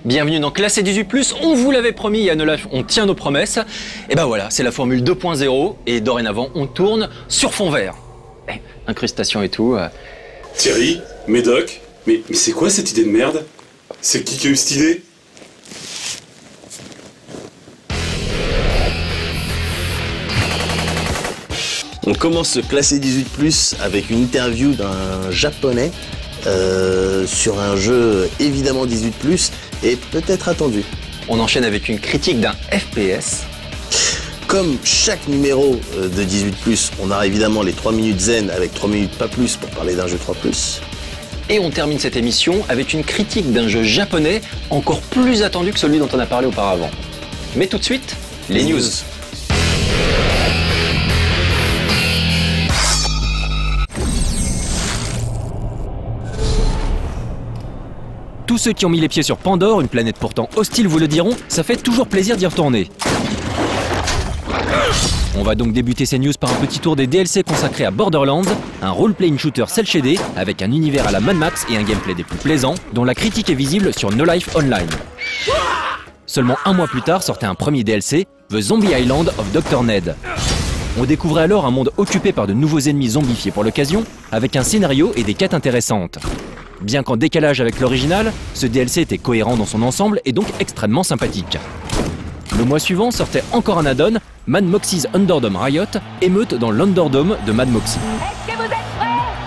Bienvenue dans Classé 18+, on vous l'avait promis, à No Life, on tient nos promesses. Et ben voilà, c'est la formule 2.0 et dorénavant, on tourne sur fond vert. Incrustation et tout. Thierry, Médoc, mais c'est quoi cette idée de merde? C'est qui a eu cette idée? On commence ce Classé 18+, avec une interview d'un japonais sur un jeu évidemment 18+, et peut-être attendu. On enchaîne avec une critique d'un FPS. Comme chaque numéro de 18+, on a évidemment les 3 minutes zen avec 3 minutes pas plus pour parler d'un jeu 3+. Et on termine cette émission avec une critique d'un jeu japonais encore plus attendu que celui dont on a parlé auparavant. Mais tout de suite, les news. Tous ceux qui ont mis les pieds sur Pandore, une planète pourtant hostile vous le diront, ça fait toujours plaisir d'y retourner. On va donc débuter ces news par un petit tour des DLC consacrés à Borderlands, un role-playing shooter cel-shaded avec un univers à la Mad Max et un gameplay des plus plaisants, dont la critique est visible sur No Life Online. Seulement un mois plus tard sortait un premier DLC, The Zombie Island of Dr. Ned. On découvrait alors un monde occupé par de nouveaux ennemis zombifiés pour l'occasion, avec un scénario et des quêtes intéressantes. Bien qu'en décalage avec l'original, ce DLC était cohérent dans son ensemble et donc extrêmement sympathique. Le mois suivant sortait encore un add-on, Mad Moxie's Underdome Riot, émeute dans l'Underdome de Mad Moxie.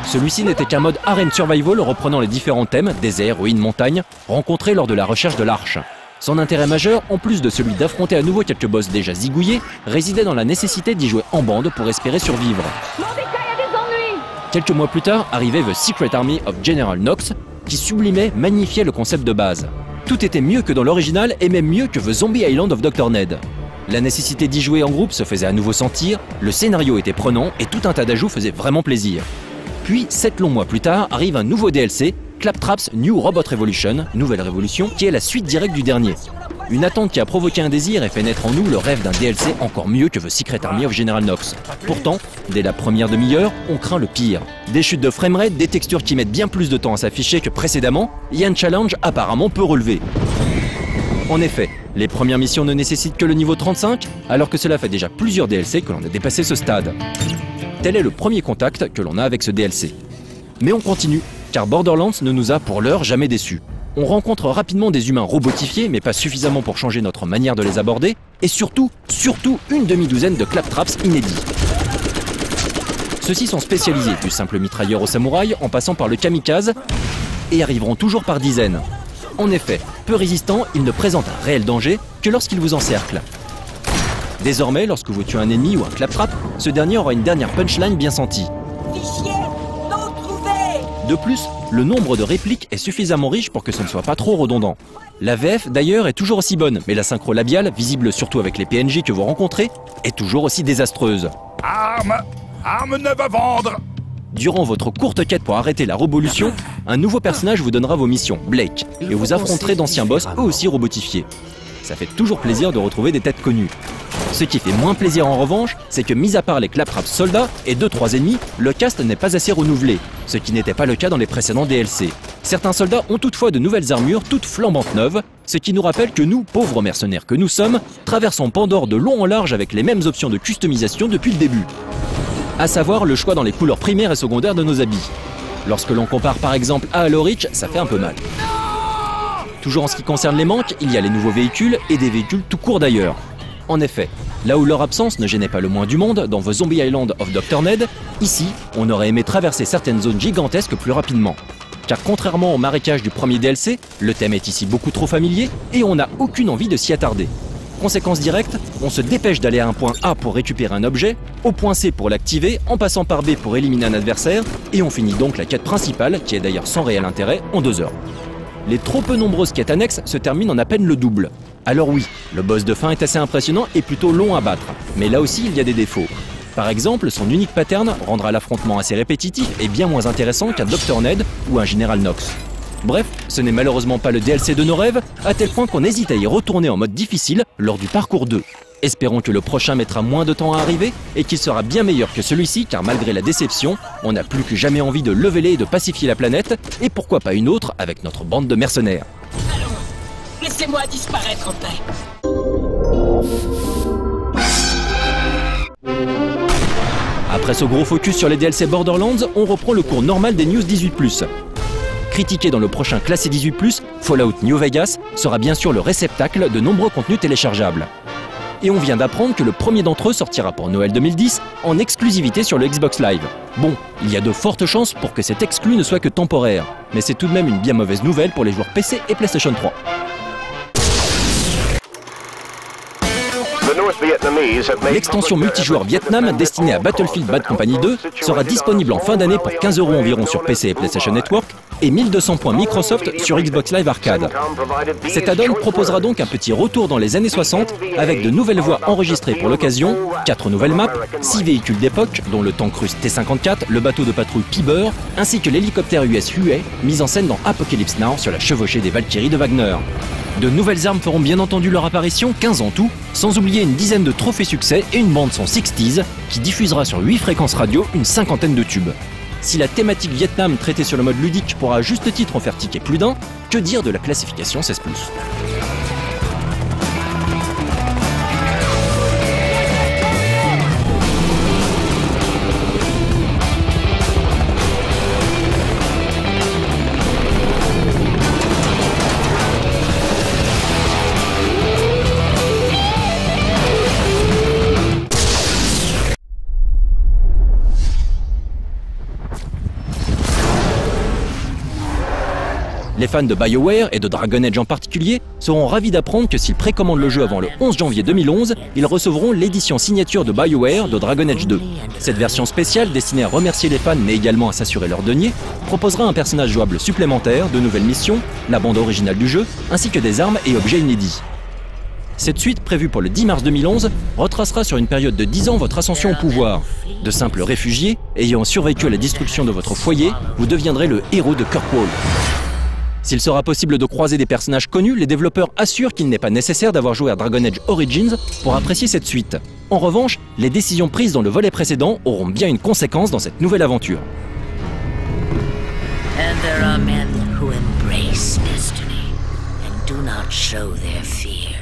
Celui-ci n'était qu'un mode arène survival reprenant les différents thèmes, désert, ruines, montagnes, rencontrés lors de la recherche de l'Arche. Son intérêt majeur, en plus de celui d'affronter à nouveau quelques boss déjà zigouillés, résidait dans la nécessité d'y jouer en bande pour espérer survivre. Quelques mois plus tard, arrivait The Secret Army of General Knox, qui sublimait, magnifiait le concept de base. Tout était mieux que dans l'original et même mieux que The Zombie Island of Dr. Ned. La nécessité d'y jouer en groupe se faisait à nouveau sentir, le scénario était prenant et tout un tas d'ajouts faisait vraiment plaisir. Puis, 7 longs mois plus tard, arrive un nouveau DLC, Claptrap's New Robot Revolution, Nouvelle Révolution, qui est la suite directe du dernier. Une attente qui a provoqué un désir et fait naître en nous le rêve d'un DLC encore mieux que The Secret Army of General Knox. Pourtant, dès la première demi-heure, on craint le pire. Des chutes de framerate, des textures qui mettent bien plus de temps à s'afficher que précédemment, et un challenge apparemment peu relevé. En effet, les premières missions ne nécessitent que le niveau 35, alors que cela fait déjà plusieurs DLC que l'on a dépassé ce stade. Tel est le premier contact que l'on a avec ce DLC. Mais on continue, car Borderlands ne nous a pour l'heure jamais déçus. On rencontre rapidement des humains robotifiés, mais pas suffisamment pour changer notre manière de les aborder, et surtout une demi-douzaine de claptraps inédits. Ceux-ci sont spécialisés, du simple mitrailleur au samouraï, en passant par le kamikaze, et arriveront toujours par dizaines. En effet, peu résistants, ils ne présentent un réel danger que lorsqu'ils vous encerclent. Désormais, lorsque vous tuez un ennemi ou un claptrap, ce dernier aura une dernière punchline bien sentie. De plus, le nombre de répliques est suffisamment riche pour que ce ne soit pas trop redondant. La VF d'ailleurs est toujours aussi bonne, mais la synchro labiale, visible surtout avec les PNJ que vous rencontrez, est toujours aussi désastreuse. Arme neuve à vendre. Durant votre courte quête pour arrêter la révolution, un nouveau personnage vous donnera vos missions, Blake, et vous affronterez d'anciens boss eux aussi robotifiés. Ça fait toujours plaisir de retrouver des têtes connues. Ce qui fait moins plaisir en revanche, c'est que mis à part les claptraps soldats et 2-3 ennemis, le cast n'est pas assez renouvelé, ce qui n'était pas le cas dans les précédents DLC. Certains soldats ont toutefois de nouvelles armures toutes flambantes neuves, ce qui nous rappelle que nous, pauvres mercenaires que nous sommes, traversons Pandore de long en large avec les mêmes options de customisation depuis le début. À savoir le choix dans les couleurs primaires et secondaires de nos habits. Lorsque l'on compare par exemple à Halo Reach, ça fait un peu mal. Toujours en ce qui concerne les manques, il y a les nouveaux véhicules et des véhicules tout court d'ailleurs. En effet, là où leur absence ne gênait pas le moins du monde dans The Zombie Island of Dr. Ned, ici, on aurait aimé traverser certaines zones gigantesques plus rapidement. Car contrairement au marécage du premier DLC, le thème est ici beaucoup trop familier et on n'a aucune envie de s'y attarder. Conséquence directe, on se dépêche d'aller à un point A pour récupérer un objet, au point C pour l'activer, en passant par B pour éliminer un adversaire, et on finit donc la quête principale, qui est d'ailleurs sans réel intérêt, en 2 heures. Les trop peu nombreuses quêtes annexes se terminent en à peine le double. Alors oui, le boss de fin est assez impressionnant et plutôt long à battre, mais là aussi il y a des défauts. Par exemple, son unique pattern rendra l'affrontement assez répétitif et bien moins intéressant qu'un Dr. Ned ou un General Knox. Bref, ce n'est malheureusement pas le DLC de nos rêves, à tel point qu'on hésite à y retourner en mode difficile lors du parcours 2. Espérons que le prochain mettra moins de temps à arriver et qu'il sera bien meilleur que celui-ci, car malgré la déception, on n'a plus que jamais envie de leveler et de pacifier la planète, et pourquoi pas une autre avec notre bande de mercenaires. Allons, Laissez-moi disparaître en paix. Après ce gros focus sur les DLC Borderlands, on reprend le cours normal des news 18+. Critiqué dans le prochain classé 18+, Fallout New Vegas sera bien sûr le réceptacle de nombreux contenus téléchargeables. Et on vient d'apprendre que le premier d'entre eux sortira pour Noël 2010 en exclusivité sur le Xbox Live. Bon, il y a de fortes chances pour que cet exclu ne soit que temporaire, mais c'est tout de même une bien mauvaise nouvelle pour les joueurs PC et PlayStation 3. L'extension multijoueur Vietnam destinée à Battlefield Bad Company 2 sera disponible en fin d'année pour 15 € environ sur PC et PlayStation Network et 1200 points Microsoft sur Xbox Live Arcade. Cet add-on proposera donc un petit retour dans les années 60 avec de nouvelles voix enregistrées pour l'occasion, 4 nouvelles maps, 6 véhicules d'époque dont le tank russe T-54, le bateau de patrouille Piber ainsi que l'hélicoptère US Huey mis en scène dans Apocalypse Now sur la chevauchée des Valkyries de Wagner. De nouvelles armes feront bien entendu leur apparition, 15 en tout, sans oublier une dizaine de trophées succès et une bande son 60s qui diffusera sur 8 fréquences radio une cinquantaine de tubes. Si la thématique Vietnam traitée sur le mode ludique pourra à juste titre en faire tiquer plus d'un, que dire de la classification 16+. Les fans de BioWare et de Dragon Age en particulier seront ravis d'apprendre que s'ils précommandent le jeu avant le 11 janvier 2011, ils recevront l'édition signature de BioWare de Dragon Age 2. Cette version spéciale, destinée à remercier les fans mais également à s'assurer leur denier, proposera un personnage jouable supplémentaire, de nouvelles missions, la bande originale du jeu, ainsi que des armes et objets inédits. Cette suite, prévue pour le 10 mars 2011, retracera sur une période de 10 ans votre ascension au pouvoir. De simples réfugiés, ayant survécu à la destruction de votre foyer, vous deviendrez le héros de Kirkwall. S'il sera possible de croiser des personnages connus, les développeurs assurent qu'il n'est pas nécessaire d'avoir joué à Dragon Age Origins pour apprécier cette suite. En revanche, les décisions prises dans le volet précédent auront bien une conséquence dans cette nouvelle aventure. And there are men who embrace destiny and do not show their fear.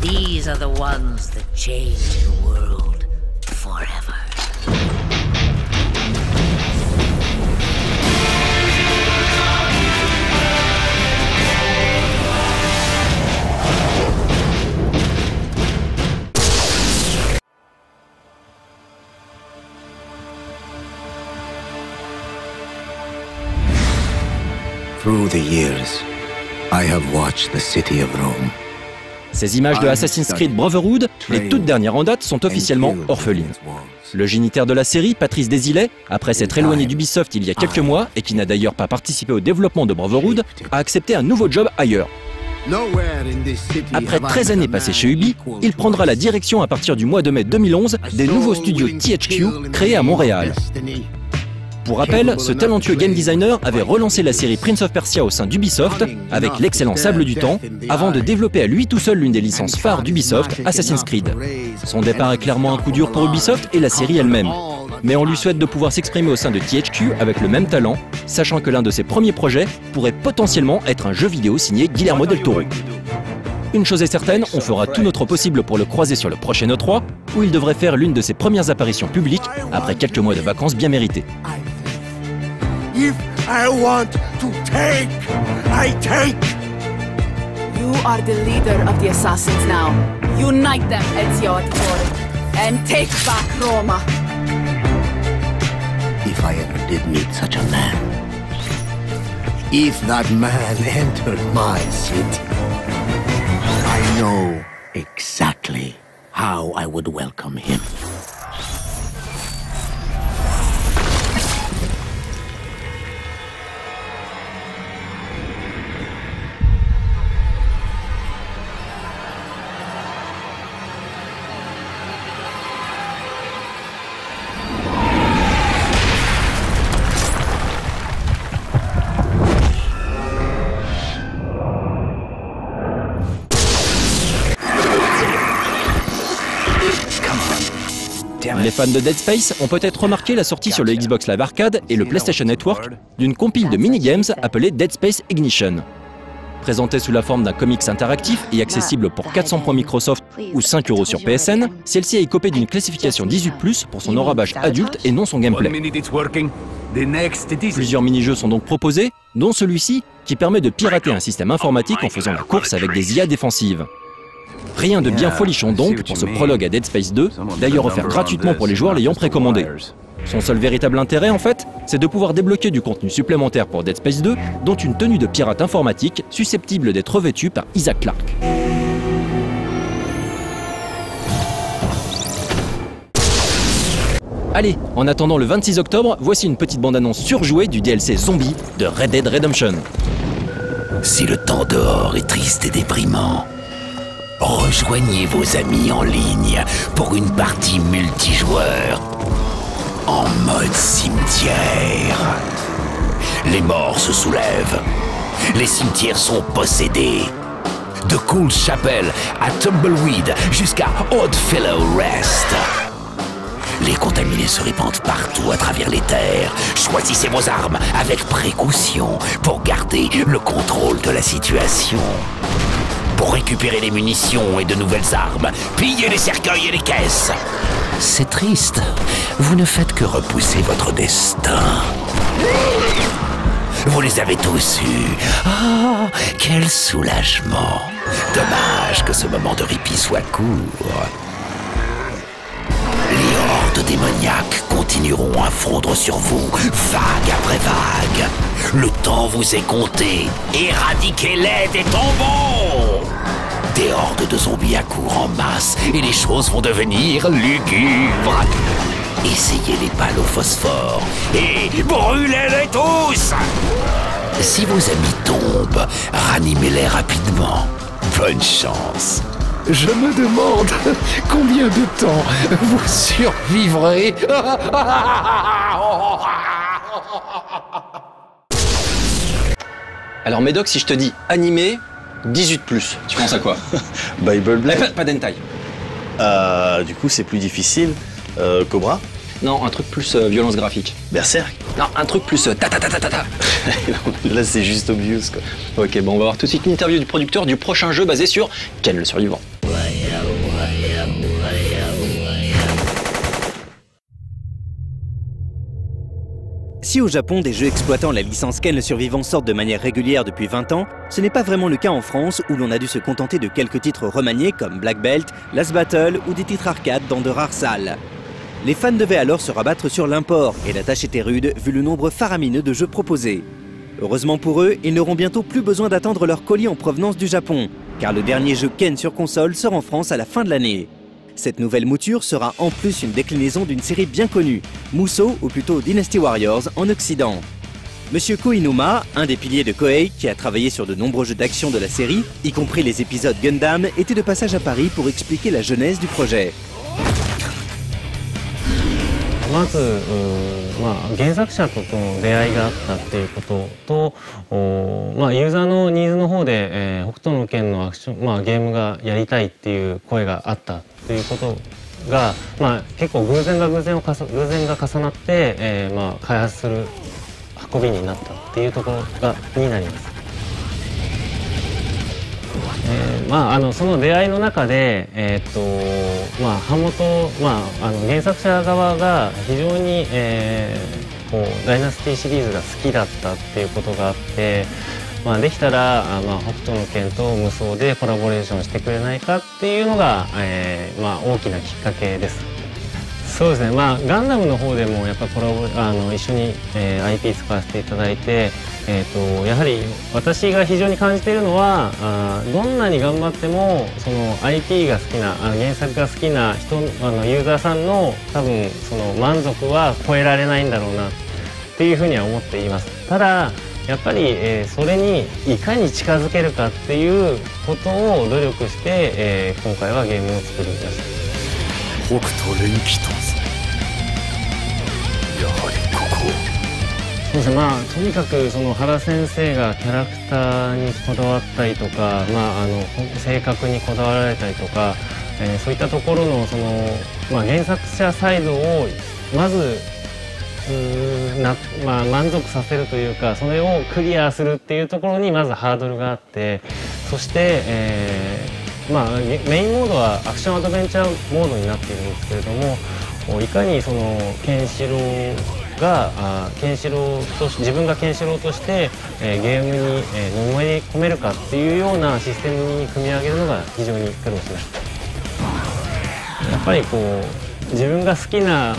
These are the ones that change the world forever. Through the years, I have watched the city of Rome. Ces images de Assassin's Creed Brotherhood, les toutes dernières en date, sont officiellement orphelines. Le génitaire de la série, Patrice Désilet, après s'être éloigné d'Ubisoft il y a quelques mois et qui n'a d'ailleurs pas participé au développement de Brotherhood, a accepté un nouveau job ailleurs. Après 13 années passées chez Ubi, il prendra la direction à partir du mois de mai 2011 des nouveaux studios THQ créés à Montréal. Pour rappel, ce talentueux game designer avait relancé la série Prince of Persia au sein d'Ubisoft avec l'excellent Sable du Temps, avant de développer à lui tout seul l'une des licences phares d'Ubisoft, Assassin's Creed. Son départ est clairement un coup dur pour Ubisoft et la série elle-même. Mais on lui souhaite de pouvoir s'exprimer au sein de THQ avec le même talent, sachant que l'un de ses premiers projets pourrait potentiellement être un jeu vidéo signé Guillermo del Toro. Une chose est certaine, on fera tout notre possible pour le croiser sur le prochain E3, où il devrait faire l'une de ses premières apparitions publiques après quelques mois de vacances bien méritées. If I want to take, I take. You are the leader of the assassins now. Unite them, Ezio Auditore, and take back Roma. If I ever did meet such a man, if that man entered my city, I know exactly how I would welcome him. Les fans de Dead Space ont peut-être remarqué la sortie sur le Xbox Live Arcade et le PlayStation Network d'une compile de minigames appelée Dead Space Ignition. Présentée sous la forme d'un comics interactif et accessible pour 400 points Microsoft ou 5 € sur PSN, celle-ci a écopé d'une classification 18+, pour son enrobage adulte et non son gameplay. Plusieurs mini-jeux sont donc proposés, dont celui-ci qui permet de pirater un système informatique en faisant la course avec des IA défensives. Rien de bien folichon donc pour ce prologue à Dead Space 2, d'ailleurs offert gratuitement pour les joueurs l'ayant précommandé. Son seul véritable intérêt en fait, c'est de pouvoir débloquer du contenu supplémentaire pour Dead Space 2, dont une tenue de pirate informatique susceptible d'être revêtue par Isaac Clarke. Allez, en attendant le 26 octobre, voici une petite bande-annonce surjouée du DLC Zombie de Red Dead Redemption. Si le temps dehors est triste et déprimant, rejoignez vos amis en ligne pour une partie multijoueur en mode cimetière. Les morts se soulèvent, les cimetières sont possédés. De Cool Chapel à Tumbleweed jusqu'à Oddfellow Rest. Les contaminés se répandent partout à travers les terres. Choisissez vos armes avec précaution pour garder le contrôle de la situation. Pour récupérer les munitions et de nouvelles armes, pillez les cercueils et les caisses. C'est triste, vous ne faites que repousser votre destin. Vous les avez tous eus. Oh, quel soulagement. Dommage que ce moment de répit soit court. Les hordes démoniaques continueront à fondre sur vous, vague après vague. Le temps vous est compté. Éradiquez-les des tombeaux. Des hordes de zombies accourent en masse et les choses vont devenir lugubres. Essayez les balles au phosphore et brûlez-les tous. Si vos amis tombent, ranimez-les rapidement. Bonne chance. Je me demande combien de temps vous survivrez. Alors Médoc, si je te dis animé, 18+, tu penses à quoi? Bible Black. Pas d'hentai. Du coup, c'est plus difficile. Cobra. Non, un truc plus violence graphique. Berserk. Non, un truc plus ta. Là, c'est juste obvious, quoi. Ok, bon, on va voir tout de suite une interview du producteur du prochain jeu basé sur Ken le Survivant. Si au Japon, des jeux exploitant la licence Ken le Survivant sortent de manière régulière depuis 20 ans, ce n'est pas vraiment le cas en France où l'on a dû se contenter de quelques titres remaniés comme Black Belt, Last Battle ou des titres arcade dans de rares salles. Les fans devaient alors se rabattre sur l'import et la tâche était rude vu le nombre faramineux de jeux proposés. Heureusement pour eux, ils n'auront bientôt plus besoin d'attendre leur colis en provenance du Japon, car le dernier jeu Ken sur console sort en France à la fin de l'année. Cette nouvelle mouture sera en plus une déclinaison d'une série bien connue, Musou ou plutôt Dynasty Warriors en Occident. Monsieur Koinuma, un des piliers de Koei qui a travaillé sur de nombreux jeux d'action de la série, y compris les épisodes Gundam, était de passage à Paris pour expliquer la genèse du projet. まず、原作者との出会いがあったっていうことと、ユーザーのニーズの方で、北斗の拳のアクション、ゲームがやりたいっていう声があったっていうことが、結構偶然が重なって、開発する運びになったっていうところになります。その出会いの中で、版元、原作者側が非常に、ダイナスティシリーズが好きだったっていうことがあって、できたら、北斗の拳と無双でコラボレーションしてくれないかっていうのが、大きなきっかけです。そうですね、ガンダムの方でもやっぱ一緒に、IP 使わせていただいて、やはり私が非常に感じているのはどんなに頑張ってもその IP が好きな原作が好きな人ユーザーさんの多分その満足は超えられないんだろうなっていうふうには思っています。ただやっぱり、それにいかに近づけるかっていうことを努力して、今回はゲームを作りました。北斗連騎とやはりここ。そうですね、とにかくその原先生がキャラクターにこだわったりとか、性格にこだわられたりとか、そういったところのその、原作者サイドをまず満足させるというか、それをクリアするっていうところにまずハードルがあって、そして、メインモードはアクションアドベンチャーモードになっているんですけれども、いかにそのケンシロウが自分がケンシロウとして、ゲームに、のめり込めるかっていうようなシステムに組み上げるのが非常に苦労しました。やっぱりこう自分が好きな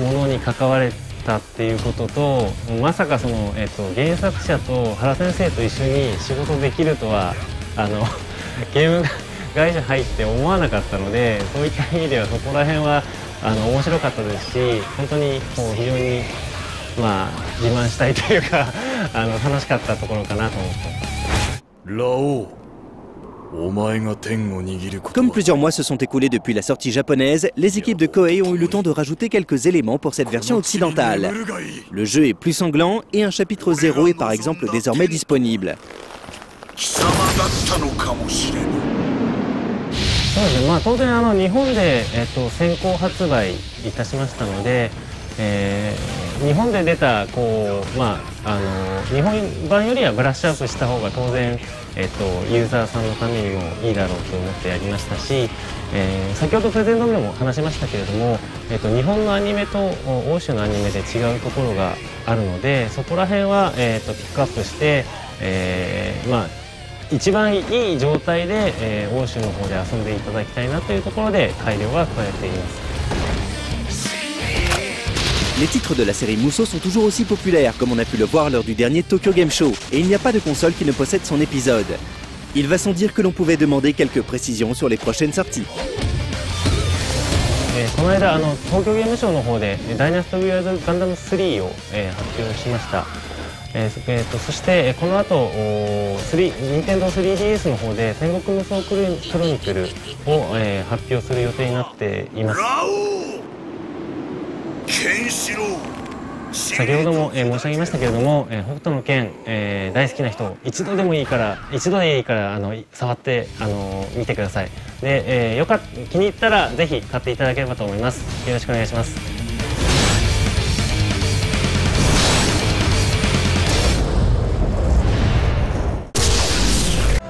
ものに関われたっていうことと、まさかその、原作者と原先生と一緒に仕事できるとはゲーム会社入って思わなかったので、そういった意味ではそこら辺は面白かったですし、本当にこう非常に自慢したいというか楽しかったところかなと思ってます。Comme plusieurs mois se sont écoulés depuis la sortie japonaise, les équipes de Koei ont eu le temps de rajouter quelques éléments pour cette version occidentale. Le jeu est plus sanglant et un chapitre 0 est par exemple désormais disponible. そうですね、当然日本で、先行発売いたしましたので、日本で出た日本版よりはブラッシュアップした方が当然、ユーザーさんのためにもいいだろうと思ってやりましたし、先ほどプレゼントでも話しましたけれども、日本のアニメと欧州のアニメで違うところがあるので、そこら辺は、ピックアップして、一番いい状態で、欧州の方で遊んでいただきたいなというところで改良は加えています。Les titres de la série Musou sont toujours aussi populaires, comme on a pu le voir lors du dernier Tokyo Game Show, et il n'y a pas de console qui ne possède son épisode. Il va sans dire que l'on pouvait demander quelques précisions sur les prochaines sorties. この間東京ゲームショウの方でダイナスト・ウィアーズ・ガンダム3を、発表しました。そしてこの後任天堂 3DS の方で戦国無双クロニクルを、発表する予定になっています。先ほども、申し上げましたけれども、北斗の拳、大好きな人一度でいいから触って見てください。で、気に入ったらぜひ買っていただければと思います。よろしくお願いします。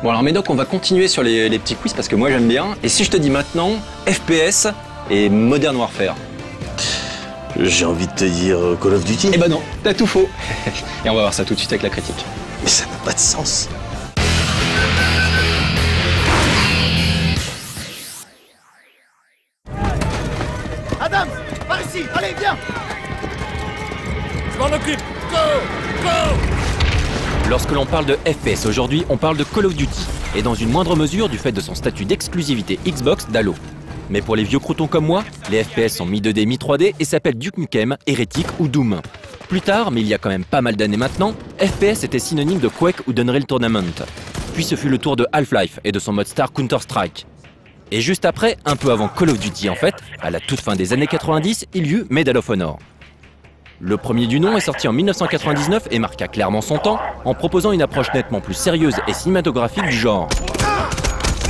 Bon alors Médoc, on va continuer sur les petits quiz parce que moi j'aime bien. Et si je te dis maintenant FPS et Modern Warfare? J'ai envie de te dire Call of Duty. Eh ben non, t'as tout faux. Et on va voir ça tout de suite avec la critique. Mais ça n'a pas de sens. Adam, par ici, allez, viens. Je m'en occupe. Go, go. Lorsque l'on parle de FPS aujourd'hui, on parle de Call of Duty, et dans une moindre mesure du fait de son statut d'exclusivité Xbox d'Halo. Mais pour les vieux croutons comme moi, les FPS sont mi-2D, mi-3D et s'appellent Duke Nukem, Heretic ou Doom. Plus tard, mais il y a quand même pas mal d'années maintenant, FPS était synonyme de Quake ou d'Unreal Tournament. Puis ce fut le tour de Half-Life et de son mode star Counter-Strike. Et juste après, un peu avant Call of Duty en fait, à la toute fin des années 90, il y eut Medal of Honor. Le premier du nom est sorti en 1999 et marqua clairement son temps en proposant une approche nettement plus sérieuse et cinématographique du genre.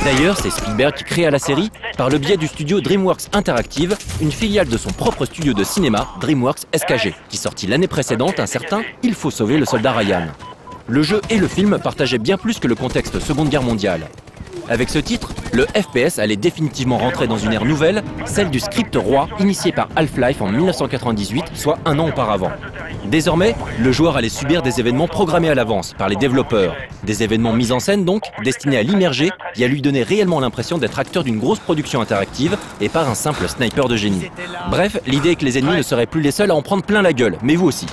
D'ailleurs, c'est Spielberg qui créa la série par le biais du studio DreamWorks Interactive, une filiale de son propre studio de cinéma, DreamWorks SKG, qui sortit l'année précédente un certain « Il faut sauver le soldat Ryan ». Le jeu et le film partageaient bien plus que le contexte Seconde Guerre mondiale. Avec ce titre, le FPS allait définitivement rentrer dans une ère nouvelle, celle du script roi initié par Half-Life en 1998, soit un an auparavant. Désormais, le joueur allait subir des événements programmés à l'avance par les développeurs. Des événements mis en scène donc, destinés à l'immerger et à lui donner réellement l'impression d'être acteur d'une grosse production interactive et pas un simple sniper de génie. Bref, l'idée est que les ennemis ne seraient plus les seuls à en prendre plein la gueule, mais vous aussi.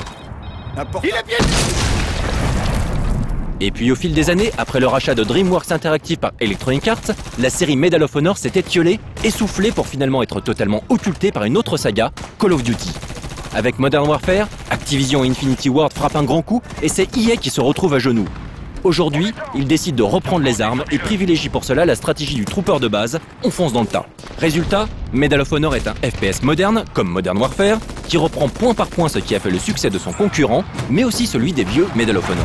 Et puis au fil des années, après le rachat de DreamWorks Interactive par Electronic Arts, la série Medal of Honor s'est étiolée, essoufflée pour finalement être totalement occultée par une autre saga, Call of Duty. Avec Modern Warfare, Activision et Infinity Ward frappent un grand coup et c'est EA qui se retrouve à genoux. Aujourd'hui, ils décident de reprendre les armes et privilégient pour cela la stratégie du trooper de base, on fonce dans le tas. Résultat, Medal of Honor est un FPS moderne, comme Modern Warfare, qui reprend point par point ce qui a fait le succès de son concurrent, mais aussi celui des vieux Medal of Honor.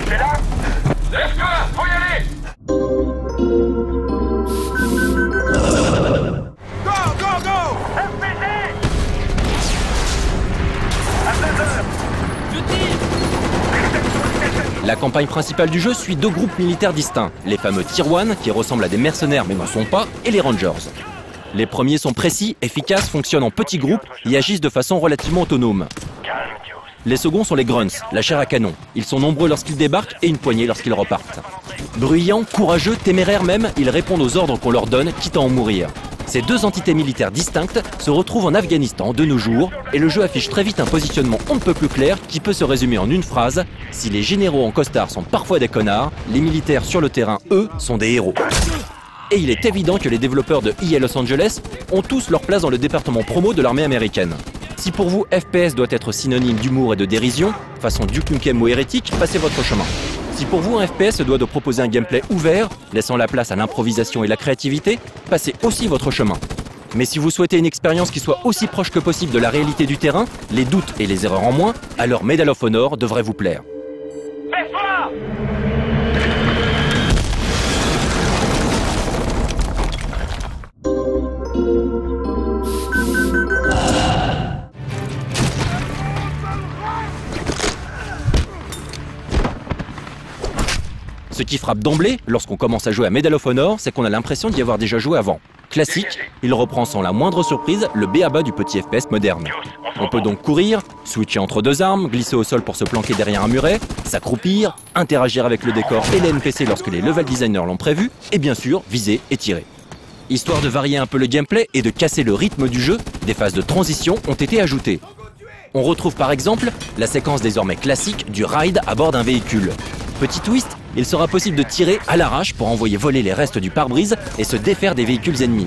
C'est là. Let's go, faut y aller. Go, go, go. RPG. À 16h. Je tire. La campagne principale du jeu suit deux groupes militaires distincts, les fameux Tier 1, qui ressemblent à des mercenaires mais n'en sont pas, et les Rangers. Les premiers sont précis, efficaces, fonctionnent en petits groupes et agissent de façon relativement autonome. Les seconds sont les Grunts, la chair à canon. Ils sont nombreux lorsqu'ils débarquent et une poignée lorsqu'ils repartent. Bruyants, courageux, téméraires même, ils répondent aux ordres qu'on leur donne, quitte à en mourir. Ces deux entités militaires distinctes se retrouvent en Afghanistan de nos jours et le jeu affiche très vite un positionnement on ne peut plus clair qui peut se résumer en une phrase: si les généraux en costard sont parfois des connards, les militaires sur le terrain, eux, sont des héros. Et il est évident que les développeurs de EA Los Angeles ont tous leur place dans le département promo de l'armée américaine. Si pour vous, FPS doit être synonyme d'humour et de dérision, façon Duke Nukem ou hérétique, passez votre chemin. Si pour vous, un FPS se doit de proposer un gameplay ouvert, laissant la place à l'improvisation et la créativité, passez aussi votre chemin. Mais si vous souhaitez une expérience qui soit aussi proche que possible de la réalité du terrain, les doutes et les erreurs en moins, alors Medal of Honor devrait vous plaire. Ce qui frappe d'emblée, lorsqu'on commence à jouer à Medal of Honor, c'est qu'on a l'impression d'y avoir déjà joué avant. Classique, il reprend sans la moindre surprise le b.a-ba du petit FPS moderne. On peut donc courir, switcher entre deux armes, glisser au sol pour se planquer derrière un muret, s'accroupir, interagir avec le décor et les NPC lorsque les level designers l'ont prévu, et bien sûr, viser et tirer. Histoire de varier un peu le gameplay et de casser le rythme du jeu, des phases de transition ont été ajoutées. On retrouve par exemple la séquence désormais classique du raid à bord d'un véhicule. Petit twist, il sera possible de tirer à l'arrache pour envoyer voler les restes du pare-brise et se défaire des véhicules ennemis.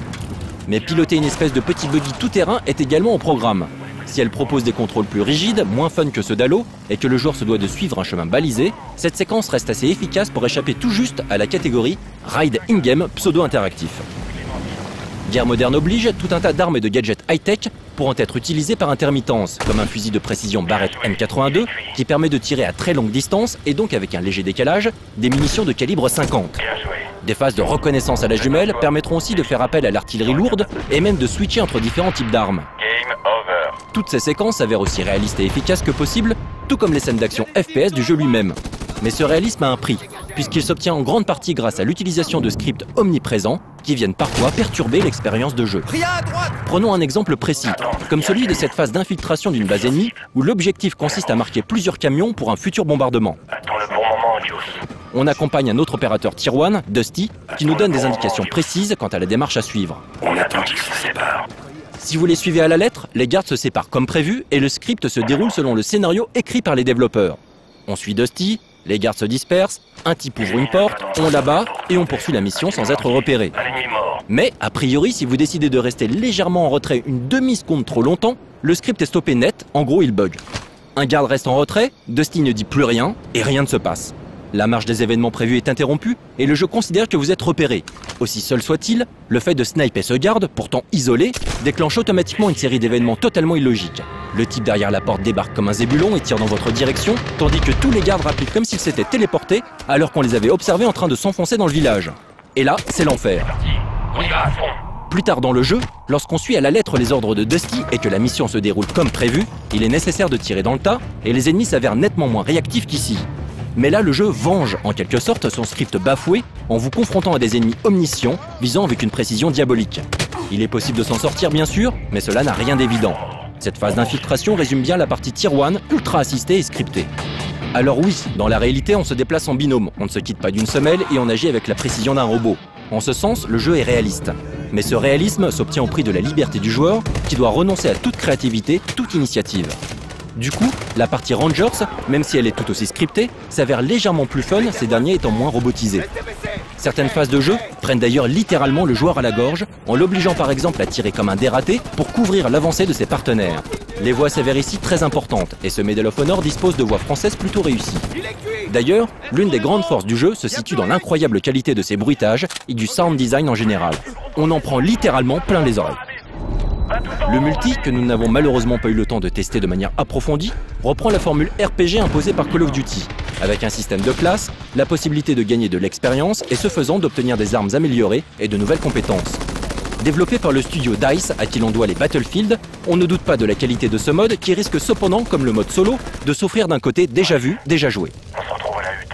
Mais piloter une espèce de petit buggy tout-terrain est également au programme. Si elle propose des contrôles plus rigides, moins fun que ceux d'Halo, et que le joueur se doit de suivre un chemin balisé, cette séquence reste assez efficace pour échapper tout juste à la catégorie Ride in-game pseudo-interactif. Guerre moderne oblige, tout un tas d'armes et de gadgets high-tech pourront être utilisés par intermittence, comme un fusil de précision Barrett M82 qui permet de tirer à très longue distance et donc avec un léger décalage, des munitions de calibre 50. Des phases de reconnaissance à la jumelle permettront aussi de faire appel à l'artillerie lourde et même de switcher entre différents types d'armes. Toutes ces séquences s'avèrent aussi réalistes et efficaces que possible, tout comme les scènes d'action FPS du jeu lui-même. Mais ce réalisme a un prix, puisqu'il s'obtient en grande partie grâce à l'utilisation de scripts omniprésents qui viennent parfois perturber l'expérience de jeu. Prenons un exemple précis, comme celui de cette phase d'infiltration d'une base ennemie où l'objectif consiste à marquer plusieurs camions pour un futur bombardement. On accompagne un autre opérateur Tier 1, Dusty, qui nous donne des indications précises quant à la démarche à suivre. On attend qu'ils se séparent. Si vous les suivez à la lettre, les gardes se séparent comme prévu et le script se déroule selon le scénario écrit par les développeurs. On suit Dusty, les gardes se dispersent, un type ouvre une porte, on l'abat et on poursuit la mission sans être repéré. Mais, a priori, si vous décidez de rester légèrement en retrait une demi-seconde trop longtemps, le script est stoppé net, en gros il bug. Un garde reste en retrait, Dusty ne dit plus rien et rien ne se passe. La marche des événements prévus est interrompue et le jeu considère que vous êtes repéré. Aussi seul soit-il, le fait de sniper ce garde, pourtant isolé, déclenche automatiquement une série d'événements totalement illogiques. Le type derrière la porte débarque comme un zébulon et tire dans votre direction, tandis que tous les gardes rappliquent comme s'ils s'étaient téléportés alors qu'on les avait observés en train de s'enfoncer dans le village. Et là, c'est l'enfer. Plus tard dans le jeu, lorsqu'on suit à la lettre les ordres de Dusty et que la mission se déroule comme prévu, il est nécessaire de tirer dans le tas et les ennemis s'avèrent nettement moins réactifs qu'ici. Mais là, le jeu venge en quelque sorte son script bafoué en vous confrontant à des ennemis omniscients visant avec une précision diabolique. Il est possible de s'en sortir bien sûr, mais cela n'a rien d'évident. Cette phase d'infiltration résume bien la partie Tier 1, ultra assistée et scriptée. Alors oui, dans la réalité, on se déplace en binôme, on ne se quitte pas d'une semelle et on agit avec la précision d'un robot. En ce sens, le jeu est réaliste. Mais ce réalisme s'obtient au prix de la liberté du joueur, qui doit renoncer à toute créativité, toute initiative. Du coup, la partie Rangers, même si elle est tout aussi scriptée, s'avère légèrement plus fun, ces derniers étant moins robotisés. Certaines phases de jeu prennent d'ailleurs littéralement le joueur à la gorge, en l'obligeant par exemple à tirer comme un dératé pour couvrir l'avancée de ses partenaires. Les voix s'avèrent ici très importantes, et ce Medal of Honor dispose de voix françaises plutôt réussies. D'ailleurs, l'une des grandes forces du jeu se situe dans l'incroyable qualité de ses bruitages et du sound design en général. On en prend littéralement plein les oreilles. Le multi, que nous n'avons malheureusement pas eu le temps de tester de manière approfondie, reprend la formule RPG imposée par Call of Duty, avec un système de classe, la possibilité de gagner de l'expérience et ce faisant d'obtenir des armes améliorées et de nouvelles compétences. Développé par le studio DICE à qui l'on doit les Battlefield, on ne doute pas de la qualité de ce mode qui risque cependant, comme le mode solo, de souffrir d'un côté déjà vu, déjà joué. On se retrouve à la hutte.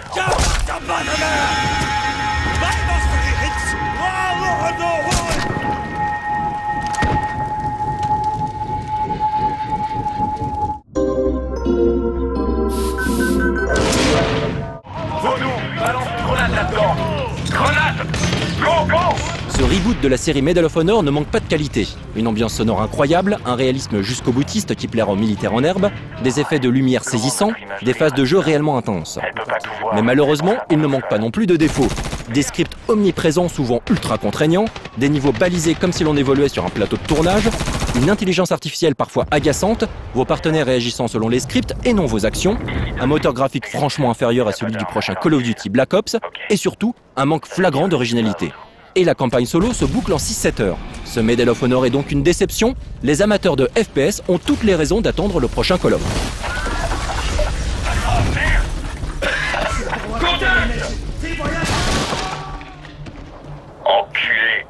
Ce reboot de la série Medal of Honor ne manque pas de qualité. Une ambiance sonore incroyable, un réalisme jusqu'au boutiste qui plaira aux militaires en herbe, des effets de lumière saisissants, des phases de jeu réellement intenses. Mais malheureusement, il ne manque pas non plus de défauts. Des scripts omniprésents souvent ultra contraignants, des niveaux balisés comme si l'on évoluait sur un plateau de tournage, une intelligence artificielle parfois agaçante, vos partenaires réagissant selon les scripts et non vos actions, un moteur graphique franchement inférieur à celui du prochain Call of Duty Black Ops, et surtout, un manque flagrant d'originalité. Et la campagne solo se boucle en 6-7 heures. Ce Medal of Honor est donc une déception. Les amateurs de FPS ont toutes les raisons d'attendre le prochain Call of. Enculé.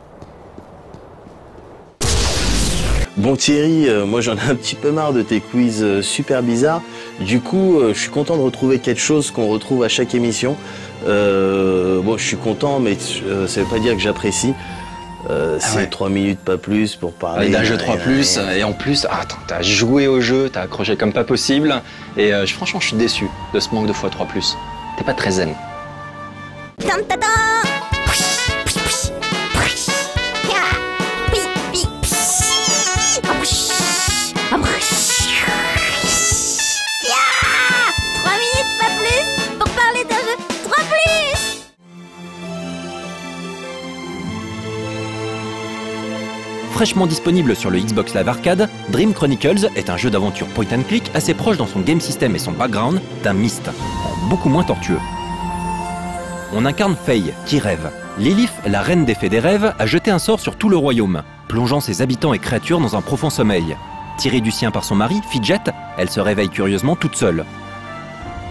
Bon Thierry, moi j'en ai un petit peu marre de tes quiz super bizarres. Du coup, je suis content de retrouver quelque chose qu'on retrouve à chaque émission. Bon, je suis content, mais ça veut pas dire que j'apprécie. C'est 3 minutes, pas plus, pour parler d'un jeu 3+, et en plus, attends, t'as joué au jeu, t'as accroché comme pas possible, et franchement, je suis déçu de ce manque de x3+. T'es pas très zen. Fraîchement disponible sur le Xbox Live Arcade, Dream Chronicles est un jeu d'aventure point and click assez proche dans son game system et son background d'un Myst, en beaucoup moins tortueux. On incarne Faye, qui rêve. Lilith, la reine des fées des rêves, a jeté un sort sur tout le royaume, plongeant ses habitants et créatures dans un profond sommeil. Tirée du sien par son mari, Fidget, elle se réveille curieusement toute seule.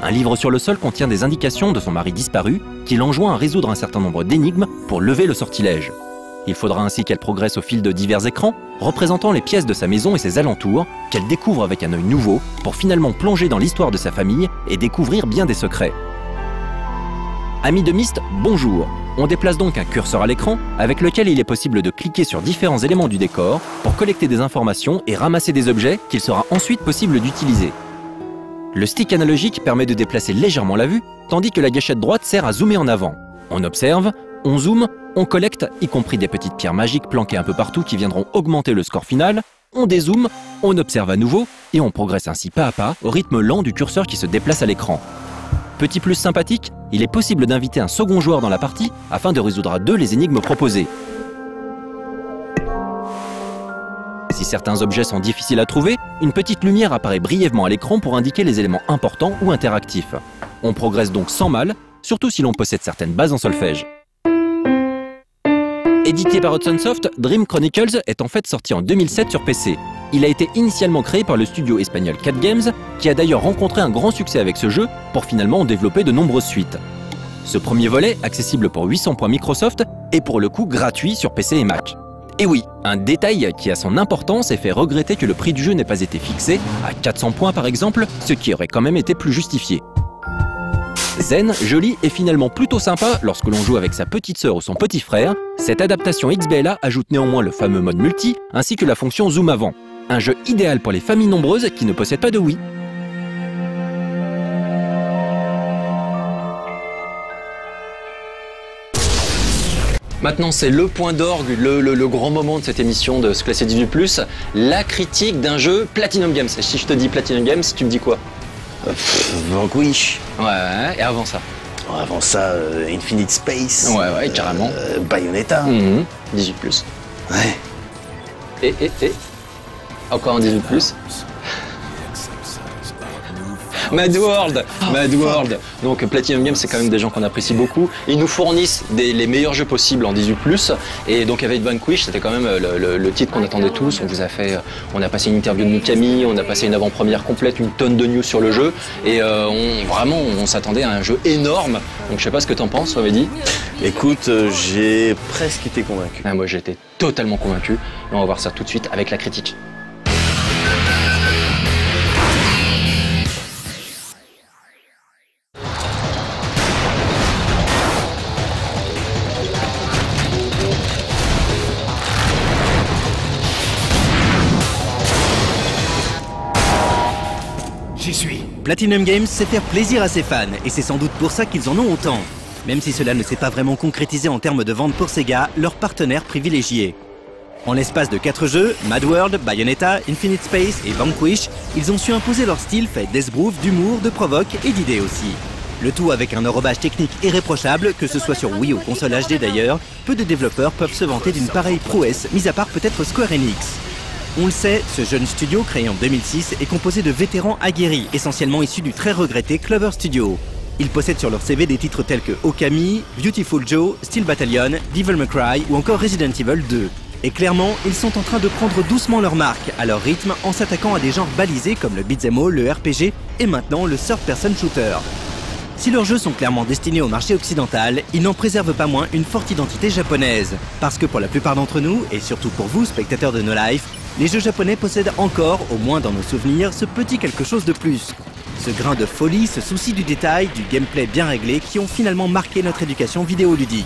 Un livre sur le sol contient des indications de son mari disparu, qui l'enjoint à résoudre un certain nombre d'énigmes pour lever le sortilège. Il faudra ainsi qu'elle progresse au fil de divers écrans, représentant les pièces de sa maison et ses alentours, qu'elle découvre avec un œil nouveau, pour finalement plonger dans l'histoire de sa famille et découvrir bien des secrets. Amis de Myst, bonjour! On déplace donc un curseur à l'écran, avec lequel il est possible de cliquer sur différents éléments du décor, pour collecter des informations et ramasser des objets qu'il sera ensuite possible d'utiliser. Le stick analogique permet de déplacer légèrement la vue, tandis que la gâchette droite sert à zoomer en avant. On observe, on zoome, on collecte, y compris des petites pierres magiques planquées un peu partout qui viendront augmenter le score final, on dézoome, on observe à nouveau, et on progresse ainsi pas à pas au rythme lent du curseur qui se déplace à l'écran. Petit plus sympathique, il est possible d'inviter un second joueur dans la partie afin de résoudre à deux les énigmes proposées. Si certains objets sont difficiles à trouver, une petite lumière apparaît brièvement à l'écran pour indiquer les éléments importants ou interactifs. On progresse donc sans mal, surtout si l'on possède certaines bases en solfège. Édité par Hudson Soft, Dream Chronicles est en fait sorti en 2007 sur PC. Il a été initialement créé par le studio espagnol Cat Games, qui a d'ailleurs rencontré un grand succès avec ce jeu pour finalement en développer de nombreuses suites. Ce premier volet, accessible pour 800 points Microsoft, est pour le coup gratuit sur PC et Mac. Et oui, un détail qui a son importance et fait regretter que le prix du jeu n'ait pas été fixé à 400 points par exemple, ce qui aurait quand même été plus justifié. Zen, joli et finalement plutôt sympa lorsque l'on joue avec sa petite sœur ou son petit frère, cette adaptation XBLA ajoute néanmoins le fameux mode multi ainsi que la fonction zoom avant. Un jeu idéal pour les familles nombreuses qui ne possèdent pas de Wii. Maintenant, c'est le point d'orgue, le grand moment de cette émission de ce classé 18+, la critique d'un jeu Platinum Games. Et si je te dis Platinum Games, tu me dis quoi? Vanquish. Ouais, et avant ça? Avant ça, Infinite Space. Ouais, carrément. Bayonetta. 18+. Ouais. Et encore un 18+. Mad World. Donc Platinum Games, c'est quand même des gens qu'on apprécie beaucoup. Ils nous fournissent les meilleurs jeux possibles en 18+. Et donc avec Vanquish, c'était quand même le titre qu'on attendait tous. On a passé une interview de Mikami, on a passé une avant-première complète, une tonne de news sur le jeu. Et on s'attendait à un jeu énorme. Donc je sais pas ce que t'en penses, Mehdi. Écoute, j'ai presque été convaincu. Moi j'ai été totalement convaincu. Et on va voir ça tout de suite avec la critique. J'y suis. Platinum Games sait faire plaisir à ses fans, et c'est sans doute pour ça qu'ils en ont autant. Même si cela ne s'est pas vraiment concrétisé en termes de vente pour Sega, leur partenaire privilégié. En l'espace de 4 jeux, Mad World, Bayonetta, Infinite Space et Vanquish, ils ont su imposer leur style fait d'esbrouf, d'humour, de provoque et d'idées aussi. Le tout avec un enrobage technique irréprochable, que ce soit sur Wii ou console HD d'ailleurs, peu de développeurs peuvent se vanter d'une pareille prouesse, mis à part peut-être Square Enix. On le sait, ce jeune studio, créé en 2006, est composé de vétérans aguerris, essentiellement issus du très regretté Clover Studio. Ils possèdent sur leur CV des titres tels que Okami, Beautiful Joe, Steel Battalion, Devil May Cry ou encore Resident Evil 2. Et clairement, ils sont en train de prendre doucement leur marque, à leur rythme, en s'attaquant à des genres balisés comme le beat'em all, le RPG et maintenant le third-person shooter. Si leurs jeux sont clairement destinés au marché occidental, ils n'en préservent pas moins une forte identité japonaise. Parce que pour la plupart d'entre nous, et surtout pour vous, spectateurs de No Life, les jeux japonais possèdent encore, au moins dans nos souvenirs, ce petit quelque chose de plus. Ce grain de folie, ce souci du détail, du gameplay bien réglé qui ont finalement marqué notre éducation vidéoludique.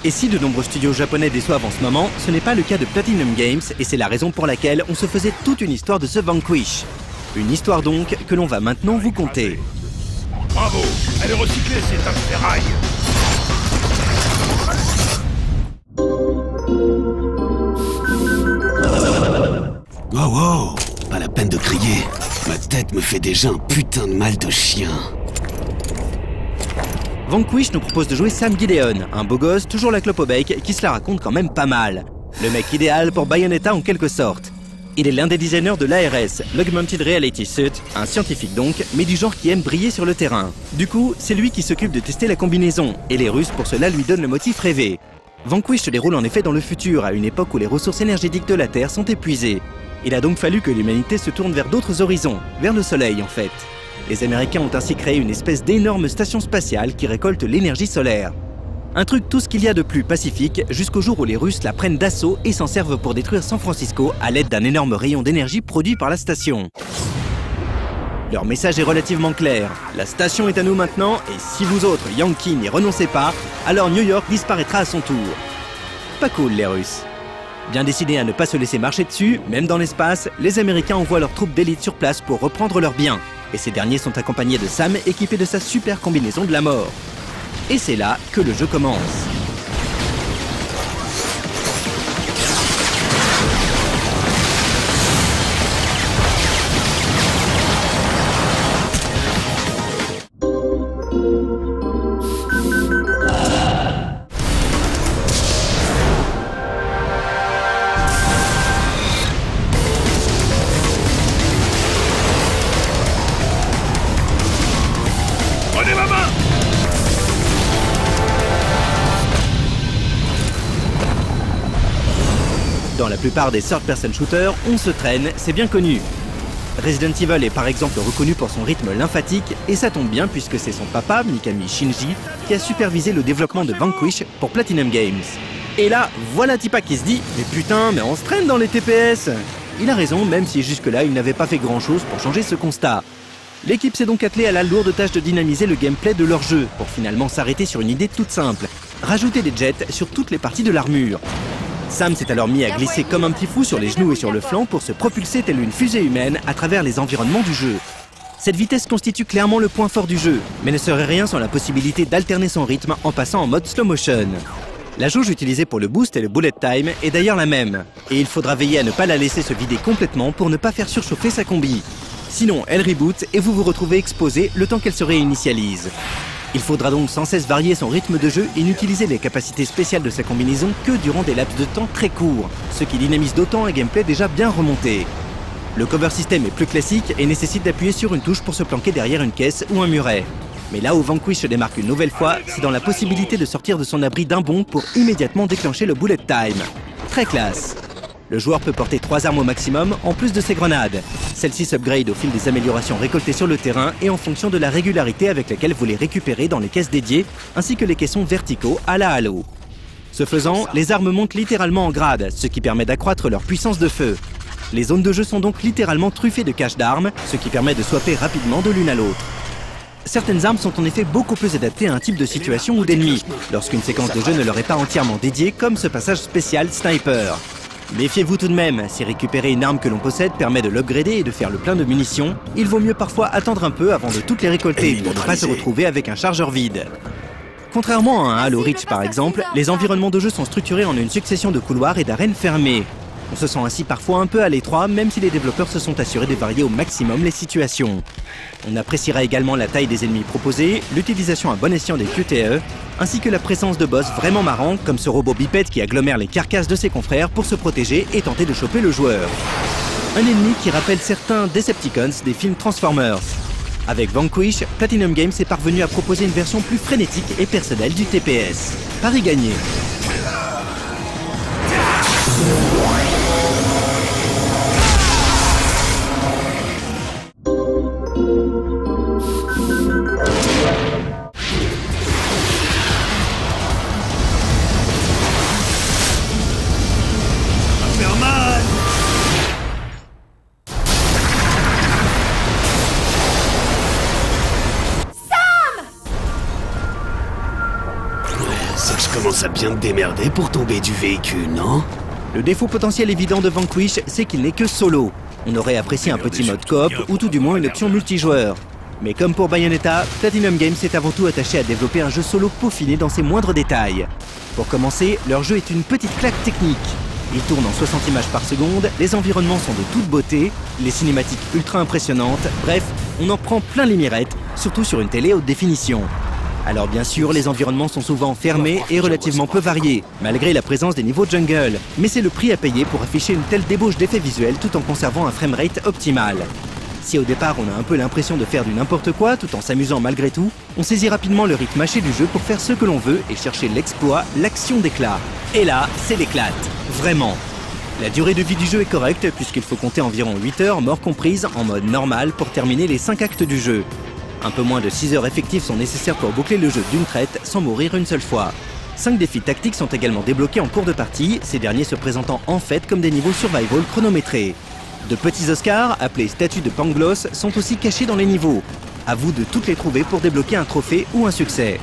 Et si de nombreux studios japonais déçoivent en ce moment, ce n'est pas le cas de Platinum Games et c'est la raison pour laquelle on se faisait toute une histoire de ce Vanquish. Une histoire donc que l'on va maintenant vous conter. Bravo, elle est recyclée, c'est un ferraille. Wow, pas la peine de crier. Ma tête me fait déjà un putain de mal de chien. Vanquish nous propose de jouer Sam Gideon, un beau gosse toujours la clope au bec qui se la raconte quand même pas mal. Le mec idéal pour Bayonetta en quelque sorte. Il est l'un des designers de l'ARS, l'Augmented Reality Suit, un scientifique donc, mais du genre qui aime briller sur le terrain. Du coup, c'est lui qui s'occupe de tester la combinaison, et les Russes pour cela lui donnent le motif rêvé. Vanquish se déroule en effet dans le futur, à une époque où les ressources énergétiques de la Terre sont épuisées. Il a donc fallu que l'humanité se tourne vers d'autres horizons, vers le Soleil en fait. Les Américains ont ainsi créé une espèce d'énorme station spatiale qui récolte l'énergie solaire. Un truc tout ce qu'il y a de plus pacifique, jusqu'au jour où les Russes la prennent d'assaut et s'en servent pour détruire San Francisco à l'aide d'un énorme rayon d'énergie produit par la station. Leur message est relativement clair, la station est à nous maintenant et si vous autres, Yankees, n'y renoncez pas, alors New York disparaîtra à son tour. Pas cool les Russes. Bien décidés à ne pas se laisser marcher dessus, même dans l'espace, les Américains envoient leurs troupes d'élite sur place pour reprendre leurs biens. Et ces derniers sont accompagnés de Sam équipé de sa super combinaison de la mort. Et c'est là que le jeu commence. Prenez ma main. Dans la plupart des third-person shooters, on se traîne, c'est bien connu. Resident Evil est par exemple reconnu pour son rythme lymphatique, et ça tombe bien puisque c'est son papa, Mikami Shinji, qui a supervisé le développement de Vanquish pour Platinum Games. Et là, voilà Tipa qui se dit « Mais putain, mais on se traîne dans les TPS !» Il a raison, même si jusque-là il n'avait pas fait grand-chose pour changer ce constat. L'équipe s'est donc attelée à la lourde tâche de dynamiser le gameplay de leur jeu, pour finalement s'arrêter sur une idée toute simple, rajouter des jets sur toutes les parties de l'armure. Sam s'est alors mis à glisser comme un petit fou sur les genoux et sur le flanc pour se propulser telle une fusée humaine à travers les environnements du jeu. Cette vitesse constitue clairement le point fort du jeu, mais ne serait rien sans la possibilité d'alterner son rythme en passant en mode slow motion. La jauge utilisée pour le boost et le bullet time est d'ailleurs la même, et il faudra veiller à ne pas la laisser se vider complètement pour ne pas faire surchauffer sa combi. Sinon, elle reboot et vous vous retrouvez exposé le temps qu'elle se réinitialise. Il faudra donc sans cesse varier son rythme de jeu et n'utiliser les capacités spéciales de sa combinaison que durant des laps de temps très courts, ce qui dynamise d'autant un gameplay déjà bien remonté. Le cover system est plus classique et nécessite d'appuyer sur une touche pour se planquer derrière une caisse ou un muret. Mais là où Vanquish se démarque une nouvelle fois, c'est dans la possibilité de sortir de son abri d'un bond pour immédiatement déclencher le bullet time. Très classe. Le joueur peut porter 3 armes au maximum, en plus de ses grenades. Celles-ci s'upgrade au fil des améliorations récoltées sur le terrain et en fonction de la régularité avec laquelle vous les récupérez dans les caisses dédiées, ainsi que les caissons verticaux à la Halo. Ce faisant, les armes montent littéralement en grade, ce qui permet d'accroître leur puissance de feu. Les zones de jeu sont donc littéralement truffées de caches d'armes, ce qui permet de swapper rapidement de l'une à l'autre. Certaines armes sont en effet beaucoup plus adaptées à un type de situation ou d'ennemi, lorsqu'une séquence de jeu ne leur est pas entièrement dédiée, comme ce passage spécial Sniper. Méfiez-vous tout de même, si récupérer une arme que l'on possède permet de l'upgrader et de faire le plein de munitions, il vaut mieux parfois attendre un peu avant de toutes les récolter pour ne pas se retrouver avec un chargeur vide. Contrairement à un Halo Reach par exemple, les environnements de jeu sont structurés en une succession de couloirs et d'arènes fermées. On se sent ainsi parfois un peu à l'étroit, même si les développeurs se sont assurés de varier au maximum les situations. On appréciera également la taille des ennemis proposés, l'utilisation à bon escient des QTE, ainsi que la présence de boss vraiment marrants, comme ce robot bipède qui agglomère les carcasses de ses confrères pour se protéger et tenter de choper le joueur. Un ennemi qui rappelle certains Decepticons des films Transformers. Avec Vanquish, Platinum Games est parvenu à proposer une version plus frénétique et personnelle du TPS. Pari gagné. Commence à bien te démerder pour tomber du véhicule, non? Le défaut potentiel évident de Vanquish, c'est qu'il n'est que solo. On aurait apprécié un petit mode coop ou tout du moins une option multijoueur. Mais comme pour Bayonetta, Platinum Games s'est avant tout attaché à développer un jeu solo peaufiné dans ses moindres détails. Pour commencer, leur jeu est une petite claque technique. Il tourne en 60 images par seconde, les environnements sont de toute beauté, les cinématiques ultra impressionnantes, bref, on en prend plein les mirettes, surtout sur une télé haute définition. Alors bien sûr, les environnements sont souvent fermés et relativement peu variés, malgré la présence des niveaux jungle. Mais c'est le prix à payer pour afficher une telle débauche d'effets visuels tout en conservant un framerate optimal. Si au départ on a un peu l'impression de faire du n'importe quoi tout en s'amusant malgré tout, on saisit rapidement le rythme haché du jeu pour faire ce que l'on veut et chercher l'exploit, l'action d'éclat. Et là, c'est l'éclate. Vraiment. La durée de vie du jeu est correcte puisqu'il faut compter environ 8 heures, mort comprise, en mode normal pour terminer les 5 actes du jeu. Un peu moins de 6 heures effectives sont nécessaires pour boucler le jeu d'une traite sans mourir une seule fois. 5 défis tactiques sont également débloqués en cours de partie, ces derniers se présentant en fait comme des niveaux survival chronométrés. De petits Oscars, appelés statues de Pangloss, sont aussi cachés dans les niveaux. À vous de toutes les trouver pour débloquer un trophée ou un succès.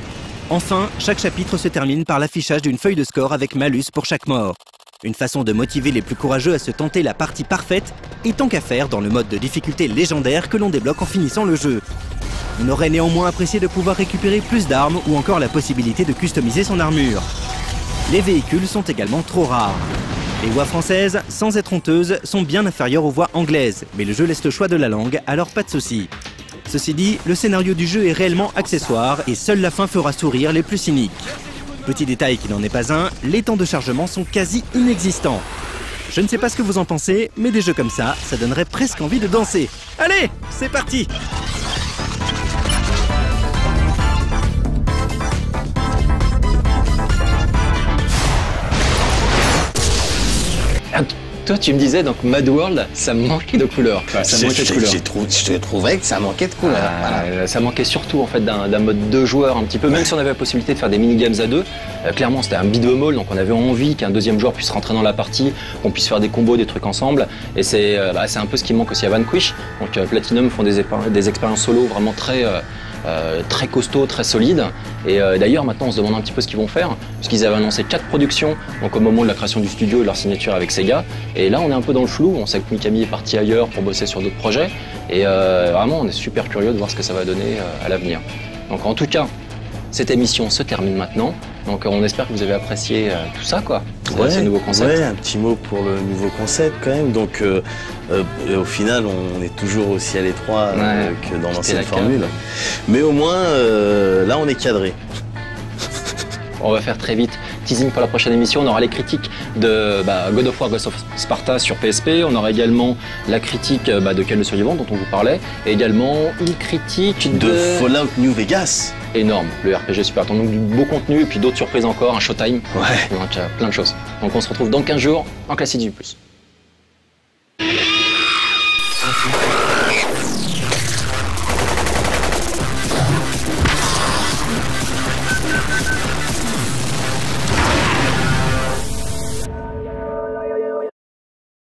Enfin, chaque chapitre se termine par l'affichage d'une feuille de score avec malus pour chaque mort. Une façon de motiver les plus courageux à se tenter la partie parfaite, et tant qu'à faire dans le mode de difficulté légendaire que l'on débloque en finissant le jeu. On aurait néanmoins apprécié de pouvoir récupérer plus d'armes ou encore la possibilité de customiser son armure. Les véhicules sont également trop rares. Les voix françaises, sans être honteuses, sont bien inférieures aux voix anglaises, mais le jeu laisse le choix de la langue, alors pas de souci. Ceci dit, le scénario du jeu est réellement accessoire et seule la fin fera sourire les plus cyniques. Petit détail qui n'en est pas un, les temps de chargement sont quasi inexistants. Je ne sais pas ce que vous en pensez, mais des jeux comme ça donnerait presque envie de danser. Allez, c'est parti! Toi, tu me disais, donc Mad World, ça manquait de couleurs. Ça manquait de couleurs. Je trouvais que ça manquait de couleurs. Voilà. Ça manquait surtout en fait d'un mode 2 joueurs un petit peu, même si on avait la possibilité de faire des mini-games à 2. Clairement, c'était un beat'em all, donc on avait envie qu'un deuxième joueur puisse rentrer dans la partie, qu'on puisse faire des combos, des trucs ensemble. Et c'est un peu ce qui manque aussi à Vanquish. Donc Platinum font des expériences solo vraiment très costauds, très solides. Et d'ailleurs, maintenant, on se demande un petit peu ce qu'ils vont faire, puisqu'ils avaient annoncé 4 productions, donc au moment de la création du studio et leur signature avec Sega. Et là, on est un peu dans le flou. On sait que Mikami est parti ailleurs pour bosser sur d'autres projets. Et vraiment, on est super curieux de voir ce que ça va donner à l'avenir. Donc, en tout cas, cette émission se termine maintenant. Donc, on espère que vous avez apprécié tout ça, quoi. Ce nouveau concept. Ouais, un petit mot pour le nouveau concept, quand même. Donc, au final, on est toujours aussi à l'étroit que dans l'ancienne formule. Mais au moins, là, on est cadré. On va faire très vite. Teasing pour la prochaine émission, on aura les critiques de God of War, Ghost of Sparta sur PSP, on aura également la critique de Ken le Survivant dont on vous parlait, et également une critique de Fallout New Vegas. Énorme, le RPG super, donc du beau contenu et puis d'autres surprises encore, un Showtime, ouais. Donc plein de choses. Donc on se retrouve dans 15 jours en Classique 18+.